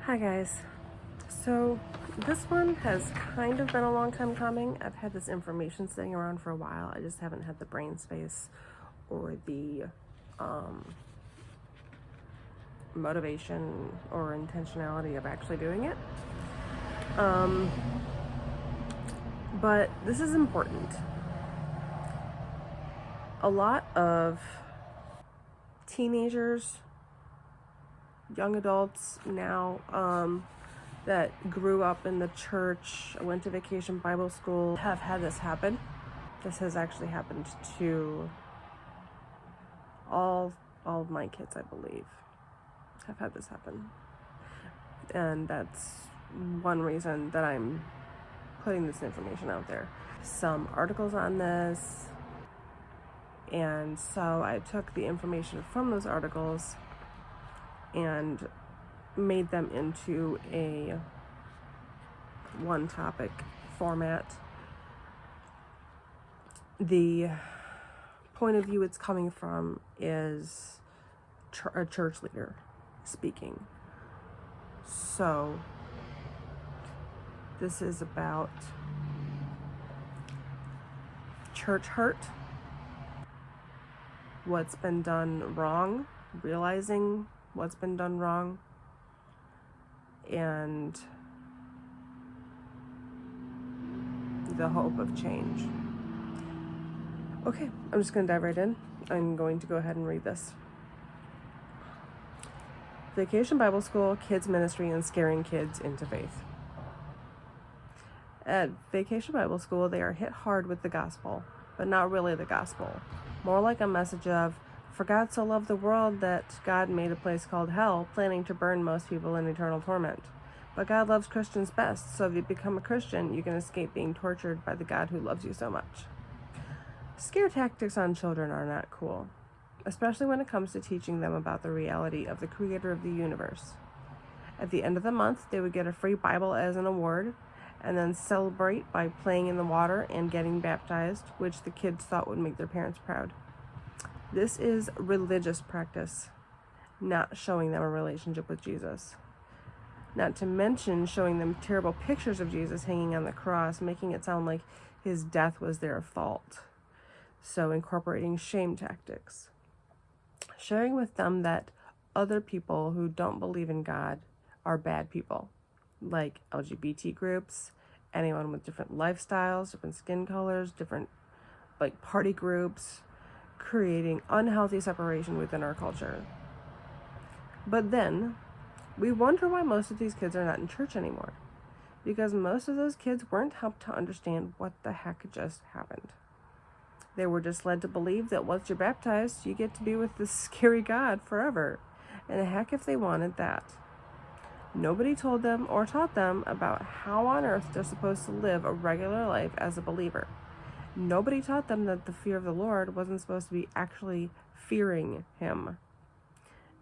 Hi guys. So this one has kind of been a long time coming. I've had this information sitting around for a while. I just haven't had the brain space or the motivation or intentionality of actually doing it. But this is important. A lot of teenagers, young adults now, that grew up in the church, went to Vacation Bible School, have had this happen. This has actually happened to all of my kids, I believe, have had this happen. And that's one reason that I'm putting this information out there. Some articles on this, and so I took the information from those articles and made them into a one topic format. The point of view it's coming from is a church leader speaking. So this is about church hurt, what's been done wrong, realizing what's been done wrong, and the hope of change. Okay, I'm just going to dive right in. I'm going to go ahead and read this. Vacation Bible School, Kids Ministry, and Scaring Kids into Faith. At Vacation Bible School, they are hit hard with the gospel, but not really the gospel. More like a message of, for God so loved the world that God made a place called hell, planning to burn most people in eternal torment. But God loves Christians best, so if you become a Christian, you can escape being tortured by the God who loves you so much. Scare tactics on children are not cool, especially when it comes to teaching them about the reality of the creator of the universe. At the end of the month, they would get a free Bible as an award, and then celebrate by playing in the water and getting baptized, which the kids thought would make their parents proud. This is religious practice, not showing them a relationship with Jesus. Not to mention showing them terrible pictures of Jesus hanging on the cross, making it sound like his death was their fault. So incorporating shame tactics. Sharing with them that other people who don't believe in God are bad people, like LGBT groups, anyone with different lifestyles, different skin colors, different party groups, creating unhealthy separation within our culture. But then we wonder why most of these kids are not in church anymore, because most of those kids weren't helped to understand what the heck just happened. They were just led to believe that once you're baptized, you get to be with this scary God forever. And heck if they wanted that. Nobody told them or taught them about how on earth they're supposed to live a regular life as a believer. Nobody taught them that the fear of the Lord wasn't supposed to be actually fearing him.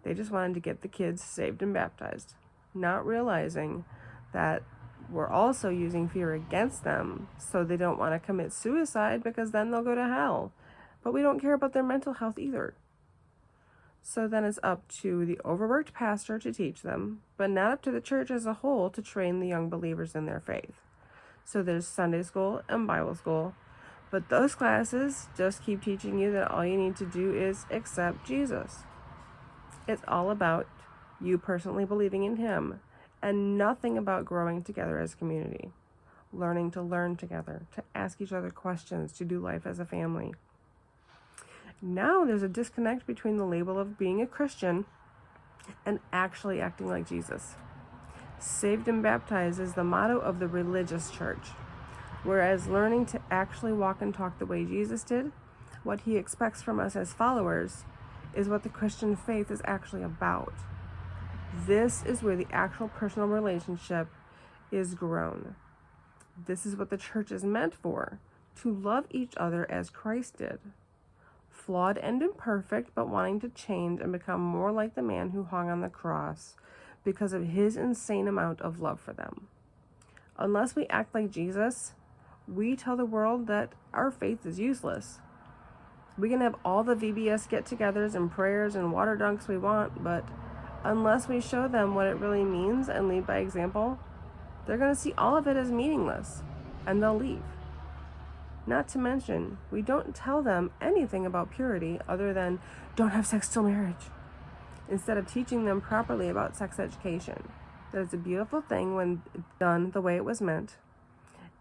They just wanted to get the kids saved and baptized, not realizing that we're also using fear against them so they don't want to commit suicide, because then they'll go to hell. But we don't care about their mental health either. So then it's up to the overworked pastor to teach them, but not up to the church as a whole to train the young believers in their faith. So there's Sunday school and Bible school, but those classes just keep teaching you that all you need to do is accept Jesus. It's all about you personally believing in him, and nothing about growing together as a community, learning to learn together, to ask each other questions, to do life as a family. Now there's a disconnect between the label of being a Christian and actually acting like Jesus. Saved and baptized is the motto of the religious church, whereas learning to actually walk and talk the way Jesus did, what he expects from us as followers, is what the Christian faith is actually about. This is where the actual personal relationship is grown. This is what the church is meant for, to love each other as Christ did. Flawed and imperfect, but wanting to change and become more like the man who hung on the cross because of his insane amount of love for them. Unless we act like Jesus, we tell the world that our faith is useless. We can have all the VBS get-togethers and prayers and water dunks we want, but Unless we show them what it really means and lead by example, they're going to see all of it as meaningless, and they'll leave. Not to mention, we don't tell them anything about purity other than don't have sex till marriage, instead of teaching them properly about sex education. That it's a beautiful thing when done the way it was meant,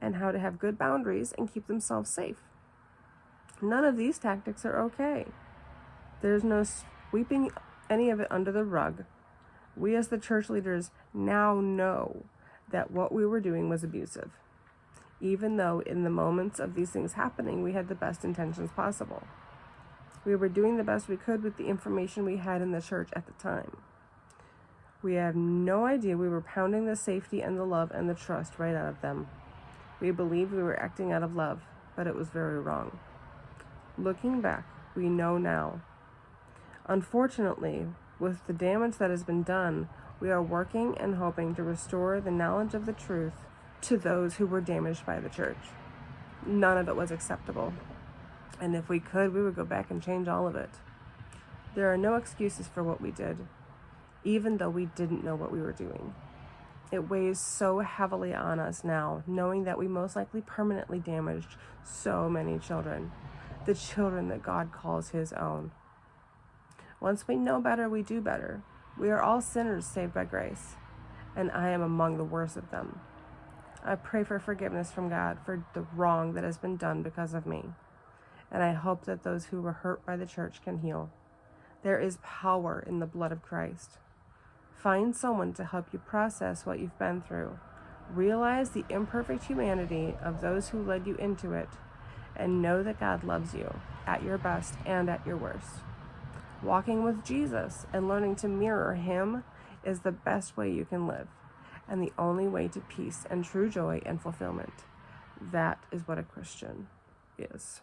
and how to have good boundaries and keep themselves safe. None of these tactics are okay. There's no sweeping any of it under the rug. We as the church leaders now know that what we were doing was abusive, even though in the moments of these things happening, we had the best intentions possible. We were doing the best we could with the information we had in the church at the time. We have no idea we were pounding the safety and the love and the trust right out of them. We believed we were acting out of love, but it was very wrong. Looking back, we know now. Unfortunately, with the damage that has been done, we are working and hoping to restore the knowledge of the truth to those who were damaged by the church. None of it was acceptable. And if we could, we would go back and change all of it. There are no excuses for what we did, even though we didn't know what we were doing. It weighs so heavily on us now, knowing that we most likely permanently damaged so many children, the children that God calls his own. Once we know better, we do better. We are all sinners saved by grace, and I am among the worst of them. I pray for forgiveness from God for the wrong that has been done because of me, and I hope that those who were hurt by the church can heal. There is power in the blood of Christ. Find someone to help you process what you've been through. Realize the imperfect humanity of those who led you into it, and know that God loves you at your best and at your worst. Walking with Jesus and learning to mirror him is the best way you can live, and the only way to peace and true joy and fulfillment. That is what a Christian is.